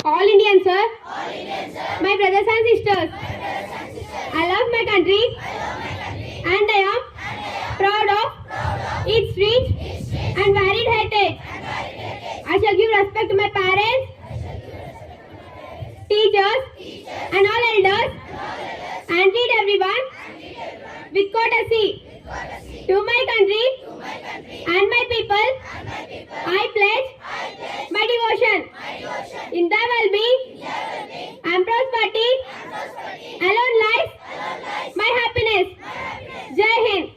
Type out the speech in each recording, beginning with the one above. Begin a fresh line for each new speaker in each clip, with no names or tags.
All Indians, sir. My brothers and sisters. I love my country. And I am proud of its rich and varied heritage. I shall give respect to my parents, teachers, and all elders, and treat everyone with courtesy. To my country and my people, I pledge my devotion. In thy well-being and prosperity alone lies my happiness. Jai Hind.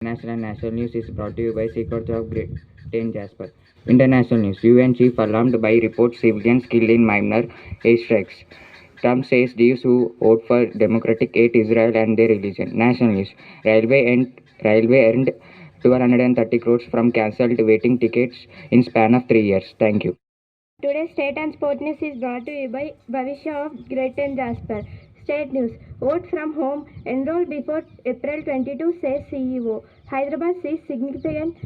International and national news is brought to you by Secrets of Great Dane Jasper. International news: UN chief alarmed by reports civilians killed in minor airstrikes. Trump says Jews who vote for Democratic hate Israel and their religion. National news: Railway earned 1,230 crores from cancelled waiting tickets in span of 3 years. Thank you.
Today's state and sport news is brought to you by Bhavishya of Great and Jasper. State news: vote from home, enroll before April 22, says CEO. Hyderabad sees significant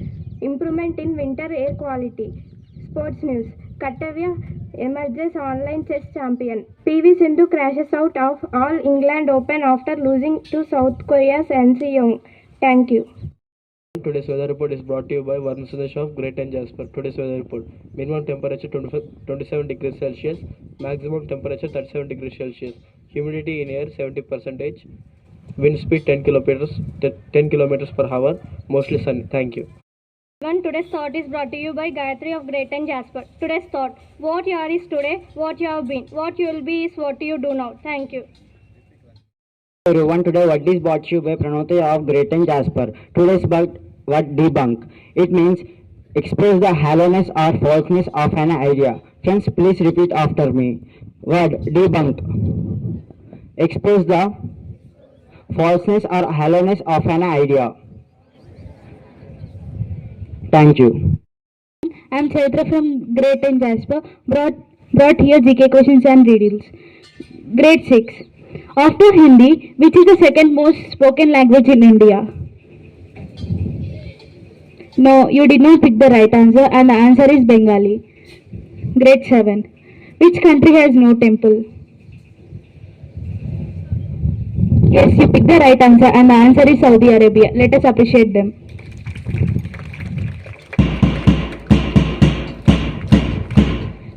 improvement in winter air quality. Sports news: Kattavya emerges online chess champion. PV Sindhu crashes out of All England Open after losing to South Korea's NC Young. Thank you.
Today's weather report is brought to you by Varun Sudesh of Great and Jasper. Today's weather report: minimum temperature 27 degrees Celsius, maximum temperature 37 degrees Celsius, humidity in air 70%, wind speed 10 kilometers per hour, mostly sunny. Thank you.
Today's thought is brought to you by Gayatri of Great and Jasper. Today's thought: what you are is today, what you have been, what you will be is what you do now. Thank you.
Everyone, today word is brought to you by Pranoti of Great and Jasper. Today's word debunk. It means express the hollowness or falseness of an idea. Friends, please repeat after me. Word debunk. Express the falseness or hollowness of an idea. Thank you.
I am Chaitra from Great and Jasper. Brought here GK questions and riddles. Grade 6. After Hindi, which is the second most spoken language in India? No, you did not pick the right answer, and the answer is Bengali. Grade 7. Which country has no temple? Yes, you picked the right answer, and the answer is Saudi Arabia. Let us appreciate them.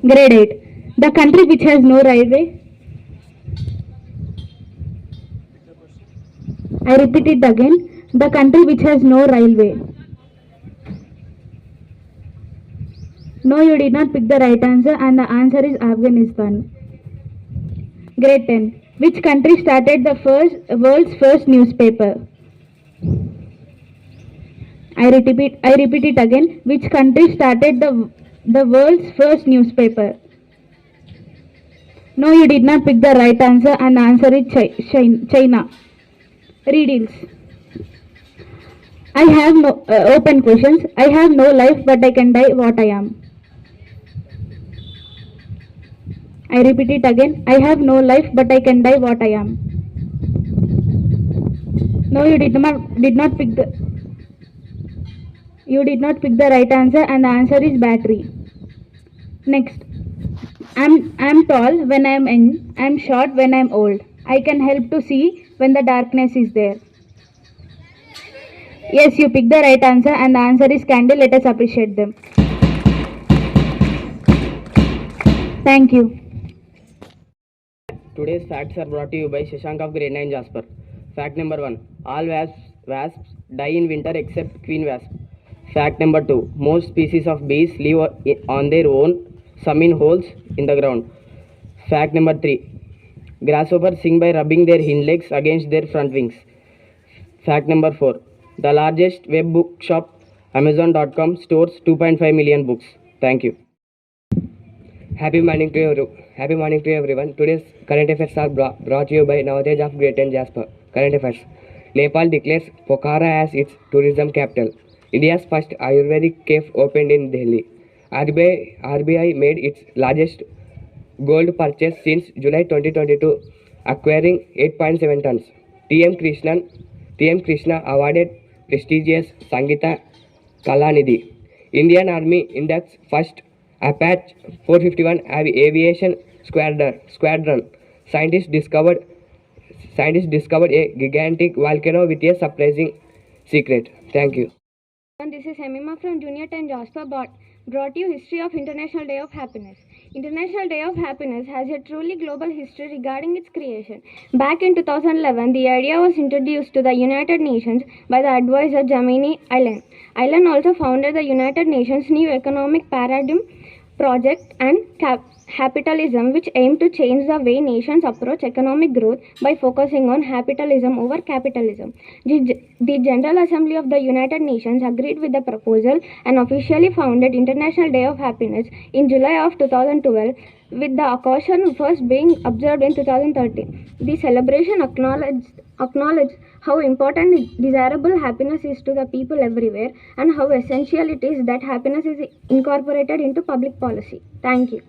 Grade 8. The country which has no railway? I repeat it again. The country which has no railway. No, you did not pick the right answer, and the answer is Afghanistan. Grade 10. Which country started the world's first newspaper? I repeat it again. Which country started the world's first newspaper? No, you did not pick the right answer, and the answer is China. Riddles. I have no open questions. I have no life, but I can die. What I am? I repeat it again. I have no life, but I can die. What I am? No, you did not pick the. You did not pick the right answer, and the answer is battery. Next. I'm tall when I'm young. I'm short when I'm old. I can help to see when the darkness is there. Yes, you picked the right answer, and the answer is candle. Let us appreciate them. Thank you.
Today's facts are brought to you by Shashank of Great and Jasper. Fact number 1. All wasps
die in winter except queen wasp. Fact number 2. Most species of bees live on their own, some in holes in the ground. Fact number 3. Grasshoppers sing by rubbing their hind legs against their front wings. Fact number 4. The largest web bookshop, Amazon.com, stores 2.5 million books. Thank you. Happy morning to everyone. Today's current affairs are brought to you by Navodaya of Great and Jasper. Current affairs. Nepal declares Pokhara as its tourism capital. India's first Ayurvedic cafe opened in Delhi. RBI made its largest gold purchase since July 2022, acquiring 8.7 tons. TM Krishna awarded prestigious Sangita Kalanidhi. Indian Army inducts first Apache 451 aviation squadron. Scientists discovered a gigantic volcano with a surprising secret. Thank you.
And this is Hemima from Junior 10 Jasper brought you History of International Day of Happiness. International Day of Happiness has a truly global history regarding its creation. Back in 2011, the idea was introduced to the United Nations by the advisor Jamini Allen. Allen also founded the United Nations New Economic Paradigm Project and Capitalism, which aimed to change the way nations approach economic growth by focusing on capitalism over capitalism. The General Assembly of the United Nations agreed with the proposal and officially founded International Day of Happiness in July of 2012, with the occasion first being observed in 2013. The celebration acknowledged how important and desirable happiness is to the people everywhere and how essential it is that happiness is incorporated into public policy. Thank you.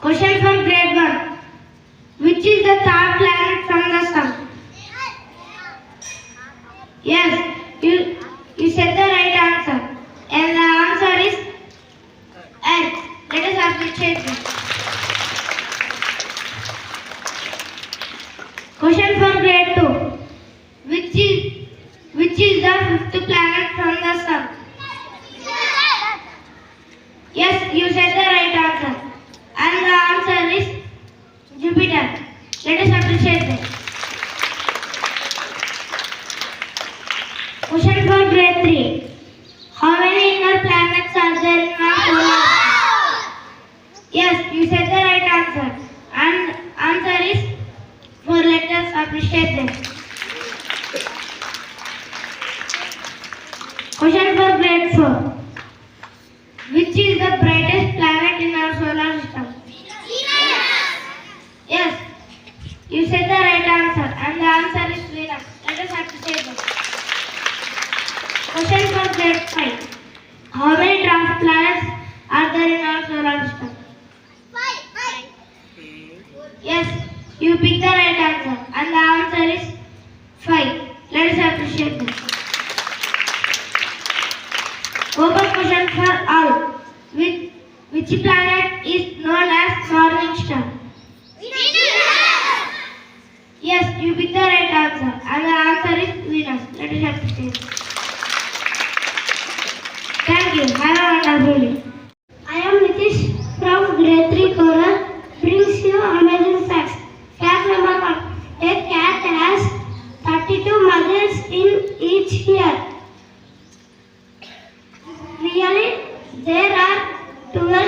Question for grade 1. Which is the third planet from the sun? Yes, you said the right answer. And the answer is Earth. Let us appreciate it. Question for grade 2. Which is the fifth planet from the sun? Yes, you said the right answer. And the answer is Jupiter. Let us appreciate it. Question for grade 3. How many inner planets are there in our solar system? Yes, you said the right answer. And answer is 4. Let us appreciate them. Question for grade 4. Which is the brightest planet in our solar system? Yes, you said the right answer. And the answer is Venus. Let us appreciate them. Question for grade 5. How many dwarf planets are there in our solar system? 5. Yes, you picked the right answer. And the answer is 5. Let us appreciate them. Open question for all. Which planet is known as morning star? Venus. Yes, you picked the right answer. And the answer is Venus. Let us appreciate them. Thank you. Have a wonderful day. I am Nitish from grade 3 Kora. Brings you amazing facts. Fact number 1. A cat has 32 muscles in each ear. Really, there are 12